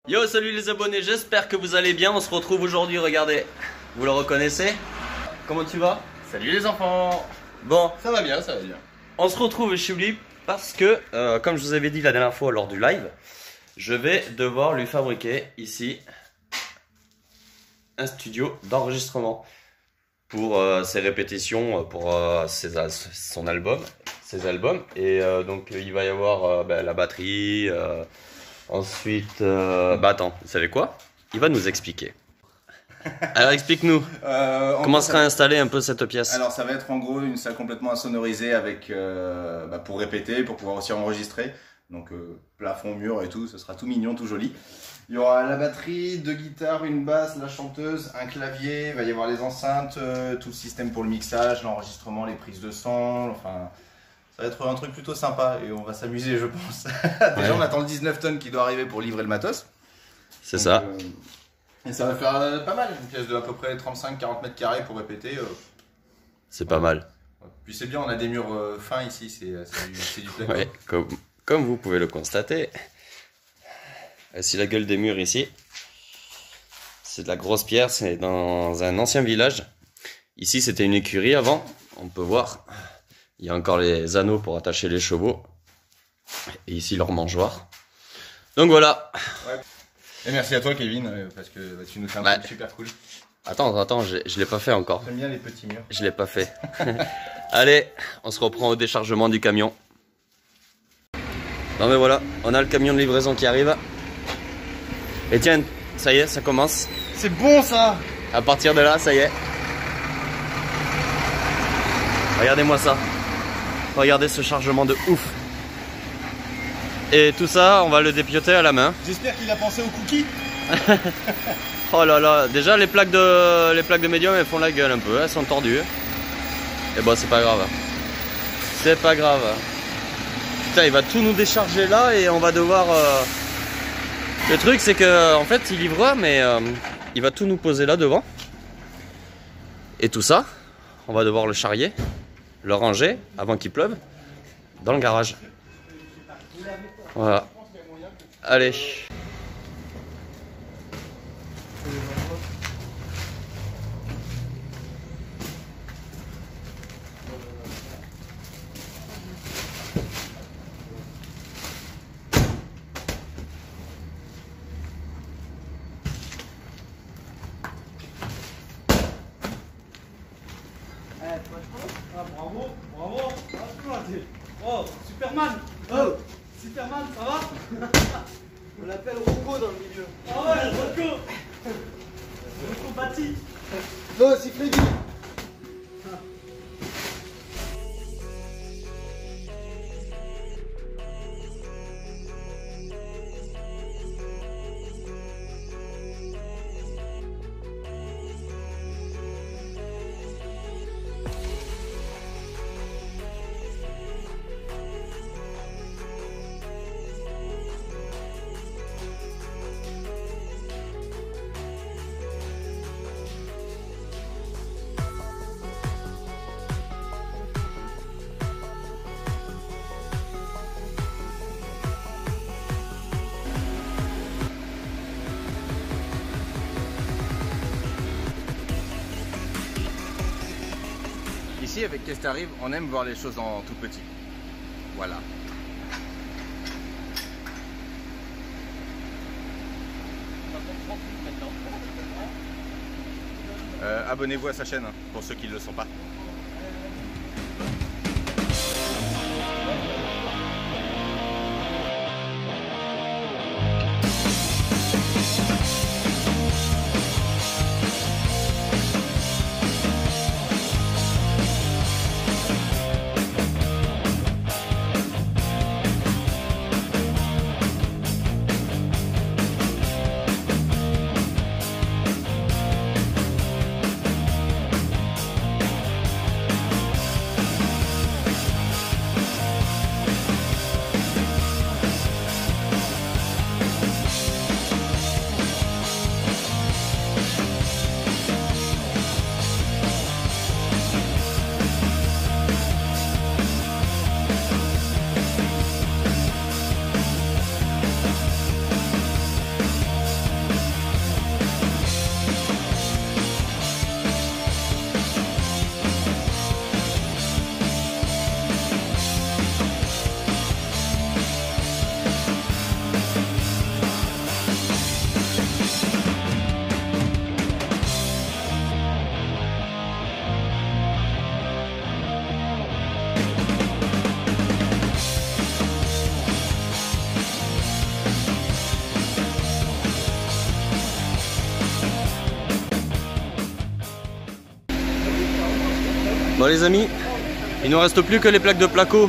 Yo, salut les abonnés, j'espère que vous allez bien. On se retrouve aujourd'hui, regardez, vous le reconnaissez? Comment tu vas? Salut les enfants. Bon, Ça va bien, ça va bien. on se retrouve chez Ouli parce que, comme je vous avais dit la dernière fois lors du live, je vais devoir lui fabriquer ici un studio d'enregistrement pour ses répétitions, pour son album, ses albums. Et donc il va y avoir la batterie. Ensuite, attends, vous savez quoi? Il va nous expliquer. Alors explique-nous, comment sera installée un peu cette pièce? Alors ça va être en gros une salle complètement insonorisée avec pour répéter, pour pouvoir aussi enregistrer. Donc plafond, mur et tout, ce sera tout mignon, tout joli. Il y aura la batterie, deux guitares, une basse, la chanteuse, un clavier, il va y avoir les enceintes, tout le système pour le mixage, l'enregistrement, les prises de son, enfin... Ça va être un truc plutôt sympa et on va s'amuser, je pense. Déjà, on attend le 19 tonnes qui doit arriver pour livrer le matos. C'est ça. Et ça va faire pas mal, une pièce de à peu près 35-40 mètres carrés pour répéter. C'est pas mal. Puis c'est bien, on a des murs fins ici, c'est du placo. Ouais, comme vous pouvez le constater. Voici la gueule des murs ici. C'est de la grosse pierre, c'est dans un ancien village. Ici, c'était une écurie avant, on peut voir. Il y a encore les anneaux pour attacher les chevaux. Et ici leur mangeoire. Donc voilà. Ouais. Et merci à toi Kevin, parce que tu nous fais un truc super cool. Attends, je l'ai pas fait encore. J'aime bien les petits murs. Je l'ai pas fait. Allez, on se reprend au déchargement du camion. Non mais voilà, on a le camion de livraison qui arrive. Et tiens, ça y est, ça commence. C'est bon ça. À partir de là, ça y est. Regardez-moi ça. Regardez ce chargement de ouf. Et tout ça, on va le dépioter à la main. J'espère qu'il a pensé aux cookies. Oh là là, déjà les plaques de médium, elles font la gueule un peu, elles sont tordues. Et bon, c'est pas grave. C'est pas grave. Putain, il va tout nous décharger là et on va devoir... Le truc, c'est que en fait, il livre, mais il va tout nous poser là devant. Et tout ça, on va devoir le charrier, le ranger avant qu'il pleuve dans le garage. Voilà. Allez. Bravo, bravo, oh, Superman, oh, Superman, ça va? On l'appelle Rocco dans le milieu. Ah ouais, Rocco. Rocco Batti. Non, c'est Freddy. Ici, avec Qu'est-ce qui arrive, on aime voir les choses en tout petit. Voilà. Abonnez-vous à sa chaîne, pour ceux qui ne le sont pas. Bon les amis, il nous reste plus que les plaques de placo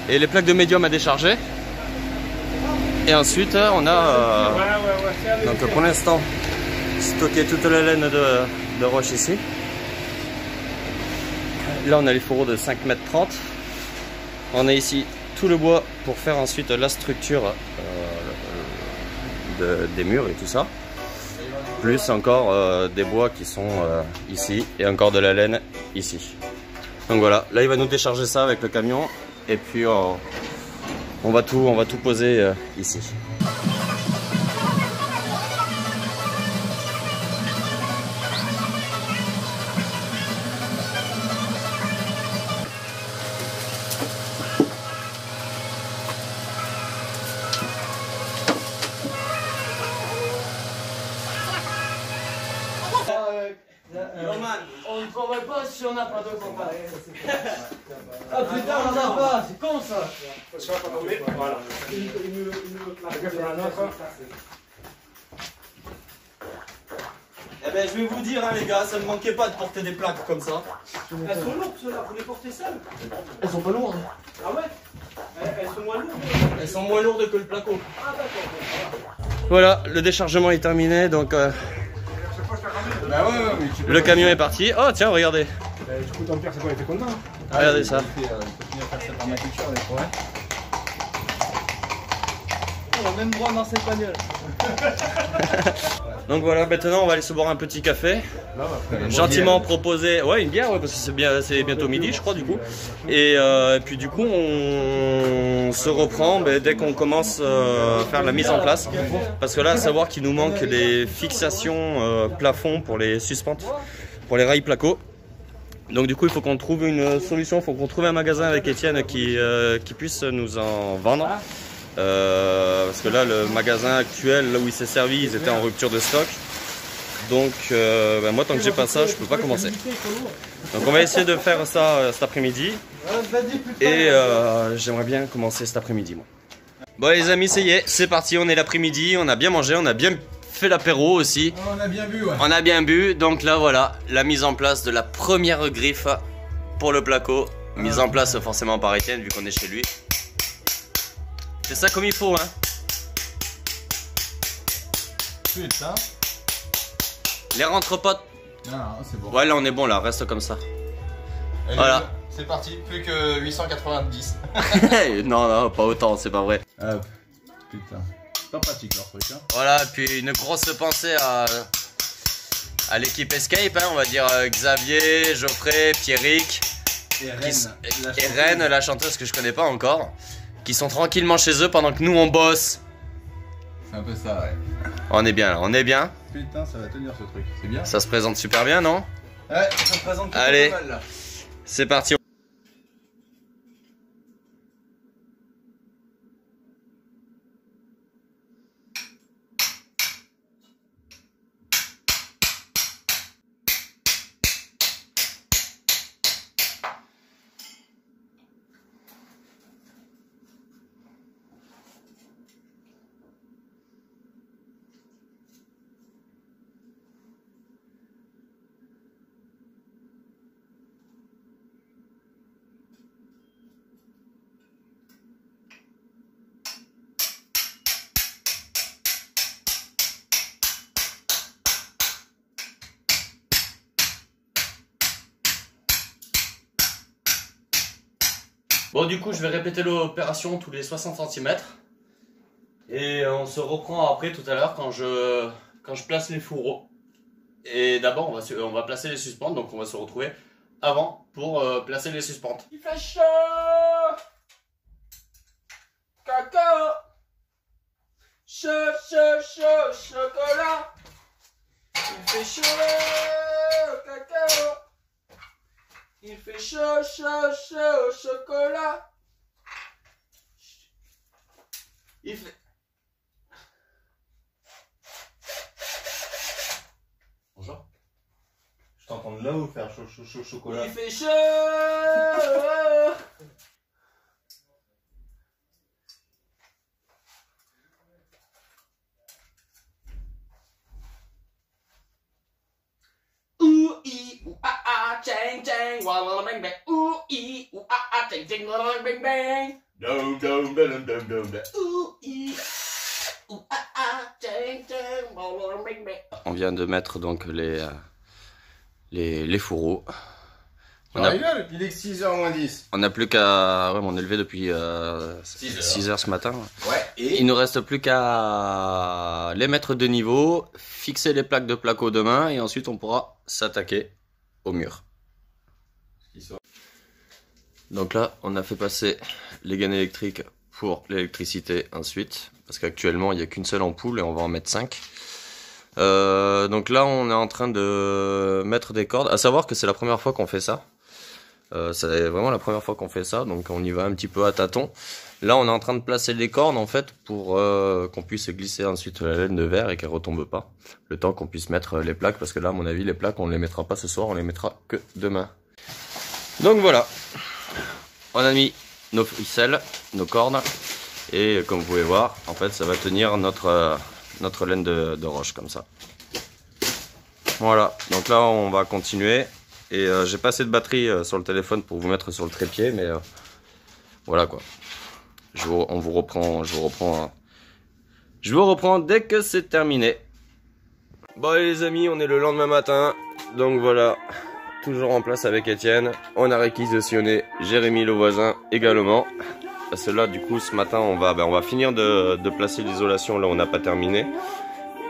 et les plaques de médium à décharger. Et ensuite on a donc pour l'instant stocké toute la laine de roche ici. Là on a les fourreaux de 5,30 m. On a ici tout le bois pour faire ensuite la structure des murs et tout ça. Plus encore des bois qui sont ici et encore de la laine ici. Donc voilà, là il va nous décharger ça avec le camion et puis on va tout poser ici. On ne travaille pas si on n'a pas de combat. Ah putain, on n'en a pas, c'est con ça. Voilà. Eh ben je vais vous dire hein, les gars, ça ne manquait pas de porter des plaques comme ça. Elles sont lourdes ceux-là, vous les portez seules? Elles sont pas lourdes. Ah ouais? Elles sont moins lourdes? Elles sont moins lourdes que le placo. Ah d'accord. Voilà, le déchargement est terminé donc Bah ouais, mais tu peux le camion est parti. Oh tiens, regardez. Du coup, ton père, c'est quoi? Il était content? Regardez ça. Il faut finir faire cette permaculture des forêts. On a même droit dans cette bagnole. Donc voilà, maintenant on va aller se boire un petit café. Gentiment proposé, ouais une bière, ouais, parce que c'est bientôt midi je crois du coup. Et puis du coup on se reprend dès qu'on commence à faire la mise en place. Parce que là à savoir qu'il nous manque les fixations plafond pour les suspentes, pour les rails placo. Donc du coup il faut qu'on trouve une solution, il faut qu'on trouve un magasin avec Étienne qui puisse nous en vendre. Parce que là le magasin actuel là où il s'est servi ils étaient en rupture de stock, donc moi tant que j'ai pas ça je peux pas commencer. Donc on va essayer de faire ça cet après-midi et j'aimerais bien commencer cet après-midi moi. Bon les amis, ça y est, c'est parti, on est l'après-midi, on a bien mangé, on a bien fait l'apéro aussi. On a bien bu, ouais. On a bien bu, donc là voilà la mise en place de la première griffe pour le placo, mise en place forcément par Étienne vu qu'on est chez lui. C'est ça comme il faut, hein. Putain. Les rentre-potes. Non, c'est bon. Ouais, là on est bon, là, reste comme ça. Allez, Voilà. C'est parti, plus que 890. Non, non, pas autant, c'est pas vrai. Hop. Putain. Pas pratique leur truc, hein. Voilà, puis une grosse pensée à l'équipe Escape, hein, on va dire Xavier, Geoffrey, Pierrick. Et Rennes, la chanteuse que je connais pas encore. Qui sont tranquillement chez eux pendant que nous on bosse. C'est un peu ça, ouais. On est bien là, on est bien. Putain, ça va tenir ce truc, c'est bien. Ça se présente super bien, non? Ouais, ça se présente plutôt Allez. pas mal là. C'est parti. Bon, du coup, je vais répéter l'opération tous les 60 cm. Et on se reprend après tout à l'heure quand je place les fourreaux. Et d'abord, on va placer les suspentes, donc on va se retrouver avant pour placer les suspentes. Il fait chaud. Cacao. Chaud, chaud, chaud, chocolat. Il fait chaud. Cacao. Il fait chaud, chaud, chaud, chocolat. Il fait... Bonjour. Je t'entends de là ou faire chaud, chaud, chaud, chocolat. Il fait chaud. Ouh, i, ou, ah, ah, tiens, chang, walla bang bang, ooh ee, ooh ah ah, chang chang, walla bang bang. Dum dum dum dum dum dum. Ooh ee, ooh ah ah, chang chang, walla bang bang. On vient de mettre donc les fourreaux. On rigole, il est que 6h moins 10. On n'a plus qu'à... Ouais, on est levé depuis 6h ce matin. Ouais, et Il nous reste plus qu'à les mettre de niveau, fixer les plaques de placo demain et ensuite on pourra s'attaquer au mur. Donc là, on a fait passer les gaines électriques pour l'électricité ensuite. Parce qu'actuellement, il n'y a qu'une seule ampoule et on va en mettre 5. Donc là, on est en train de mettre des cordes. À savoir que c'est la première fois qu'on fait ça. C'est vraiment la première fois qu'on fait ça, donc on y va un petit peu à tâtons. Là, on est en train de placer les cordes en fait pour qu'on puisse glisser ensuite la laine de verre et qu'elle retombe pas. Le temps qu'on puisse mettre les plaques, parce que là, à mon avis, les plaques, on les mettra pas ce soir, on les mettra que demain. Donc voilà, on a mis nos ficelles, nos cordes, et comme vous pouvez voir, en fait, ça va tenir notre laine de roche comme ça. Voilà, donc là, on va continuer. Et j'ai pas assez de batterie sur le téléphone pour vous mettre sur le trépied, mais voilà quoi. Je vous reprends dès que c'est terminé. Bon allez les amis, on est le lendemain matin, donc voilà, toujours en place avec Étienne. On a réquisitionné Jérémy le voisin également. Parce que là du coup ce matin on va finir de placer l'isolation là où on n'a pas terminé.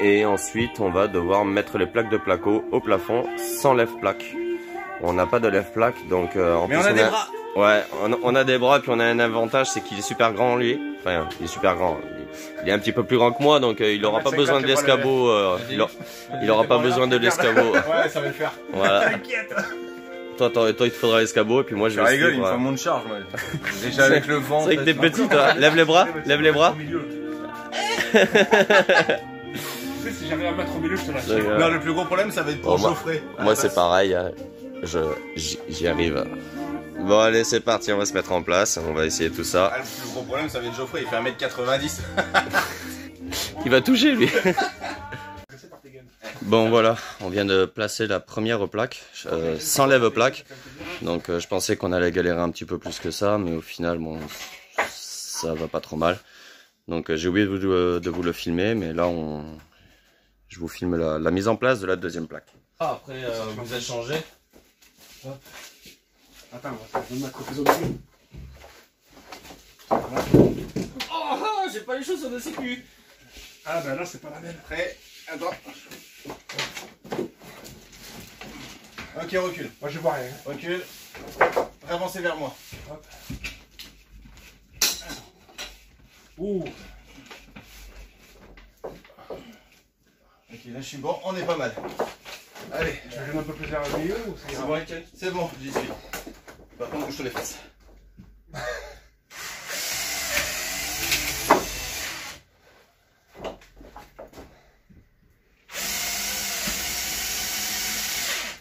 Et ensuite on va devoir mettre les plaques de placo au plafond sans lève-plaque. On n'a pas de lève-plaque, donc en plus on a des bras. Ouais, on a des bras, puis on a un avantage, c'est qu'il est super grand lui. Enfin, il est super grand. Il est un petit peu plus grand que moi, donc il aura pas besoin de l'escabeau. Il aura pas besoin de l'escabeau. Ouais, ça va le faire. Voilà. T'inquiète. Toi, il te faudra l'escabeau, et puis moi je vais rigole, suivre. il me fait mon charge. Moi. Déjà avec le vent. C'est vrai que t'es petit, toi. Lève les bras, lève les bras. Si j'arrive à mettre au milieu, je te lâche. Non, le plus gros problème, ça va être pour chauffer. Moi, c'est pareil. J'y arrive. Bon, allez, c'est parti. On va se mettre en place. On va essayer tout ça. Ah, le plus gros problème, ça va être Geoffrey. Il fait 1m90. Il va toucher, lui. Bon, voilà. On vient de placer la première plaque. Sans lève-plaque. Donc, je pensais qu'on allait galérer un petit peu plus que ça. Mais au final, bon, ça va pas trop mal. Donc, j'ai oublié de vous le filmer. Mais là, je vous filme la mise en place de la deuxième plaque. Ah, après, vous êtes changé. Attends, je vais me mettre au fuseau dessus. Oh, j'ai pas les chaussures de sécu. Ah ben là, c'est pas la même. Prêt. Attends. Ok, recule. Moi, je vois rien. Recule. Avancez vers moi. Hop. Ouh. Ok, là je suis bon, on est pas mal. Allez. Je gêne un peu plus vers le milieu ou c'est bon, c'est bon, j'y suis. Par contre, bouge-toi les fesses.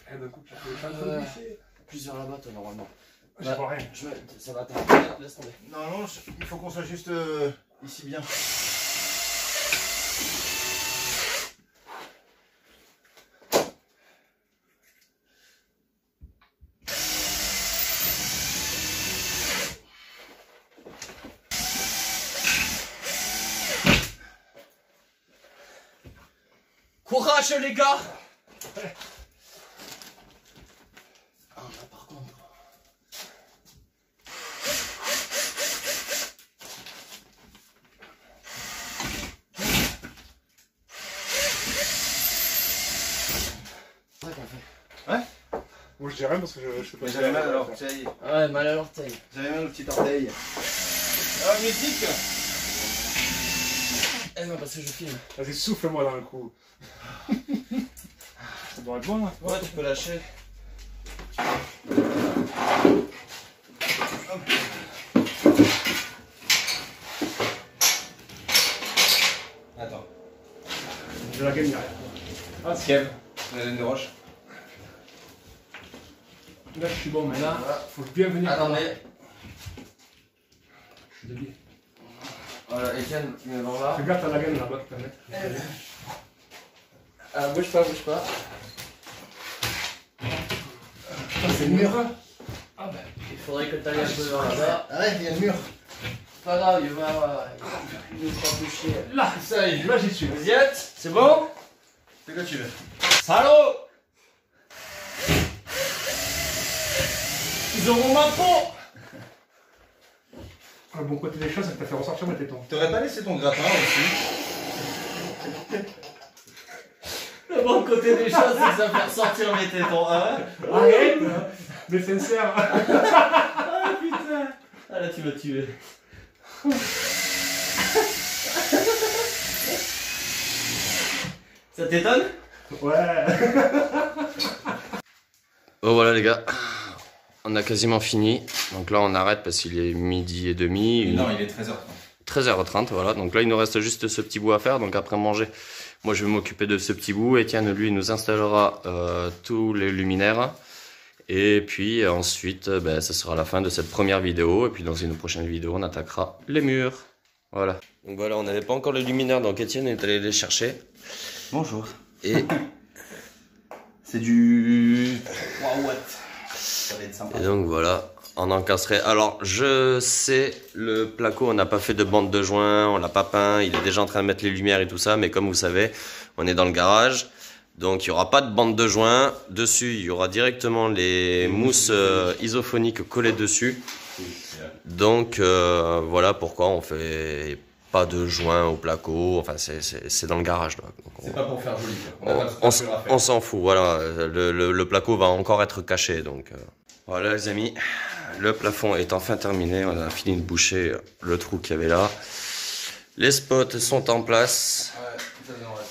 D'un coup, tu fais Plusieurs là-bas, toi, normalement. Je vois rien. Ça va t'arrêter, laisse tomber. Non, il faut qu'on soit juste ici bien. Courage les gars. Ah là par contre. Ouais. Moi je dis rien parce que je sais pas. J'avais mal à l'orteil. Ouais, mal à l'orteil. J'avais mal au petit orteil. Ah, musique. Eh non, parce que je filme. Vas-y, souffle-moi dans le cou. Ça doit être bon là. Ouais, tu peux lâcher. Attends. Je la gagne derrière. Ah, Kev, la laine de roche. Là je suis bon, mais là, faut bien venir. Attendez. Je suis dédié. Voilà, Etienne, tu mets dans là. Fais gaffe à la gaine là-bas qui permet. Ah, bouge pas, bouge pas. c'est le mur. Ah ben. Il faudrait que tu ailles un peu vers là-bas. Ah ouais, il y a le mur. Pas grave, il va nous faire boucher. Là, Ça y est. là j'y suis. Vous y êtes? C'est bon? Fais quoi tu veux. Salaud! Ils auront ma peau! Le bon côté des choses, c'est que t'as fait ressortir mes tétons. T'aurais pas laissé ton grappin aussi? Le bon côté des choses, c'est que ça fait ressortir mes tétons. Hein? Arrête. Mais sincère. Ah putain! Ah là tu m'as tué. Ça t'étonne? Ouais. Bon voilà les gars, on a quasiment fini. Donc là on arrête parce qu'il est 12h30. Non, il est 13h30. 13h30, voilà. Donc là il nous reste juste ce petit bout à faire. Donc après manger, moi je vais m'occuper de ce petit bout. Etienne lui nous installera tous les luminaires. Et puis ensuite, ben, ça sera la fin de cette première vidéo. Et puis dans une prochaine vidéo, on attaquera les murs. Voilà. Donc voilà, on n'avait pas encore les luminaires, donc Etienne est allé les chercher. Bonjour. Et, C'est du 3 watts. Ça va être sympa. et donc voilà, on encastré. Alors je sais, le placo, on n'a pas fait de bande de joint, on l'a pas peint. Il est déjà en train de mettre les lumières et tout ça. Mais comme vous savez, on est dans le garage. Donc il n'y aura pas de bande de joint. Dessus, il y aura directement les mousses isophoniques collées dessus. Donc voilà pourquoi on fait pas de joint au placo. Enfin c'est dans le garage là. C'est pas pour faire joli. On s'en fout. Voilà, le placo va encore être caché. Donc voilà les amis, le plafond est enfin terminé. On a fini de boucher le trou qu'il y avait là. Les spots sont en place. Ouais,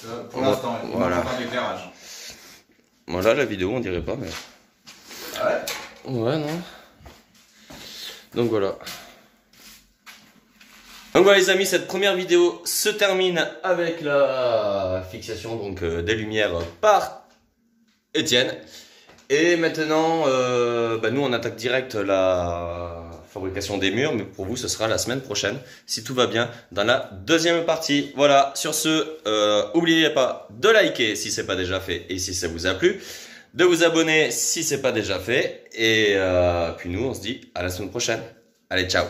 ça, pour l'instant, on voilà. va faire l'éclairage. Voilà la vidéo, on dirait pas mais. Ouais. Ouais, non. Donc voilà. Donc voilà les amis, cette première vidéo se termine avec la fixation donc des lumières par Etienne. Et maintenant, bah, nous on attaque direct la fabrication des murs, mais pour vous ce sera la semaine prochaine, si tout va bien, dans la deuxième partie. Voilà, sur ce, n'oubliez pas de liker si c'est pas déjà fait et si ça vous a plu, de vous abonner si c'est pas déjà fait, et puis nous on se dit à la semaine prochaine. Allez, ciao!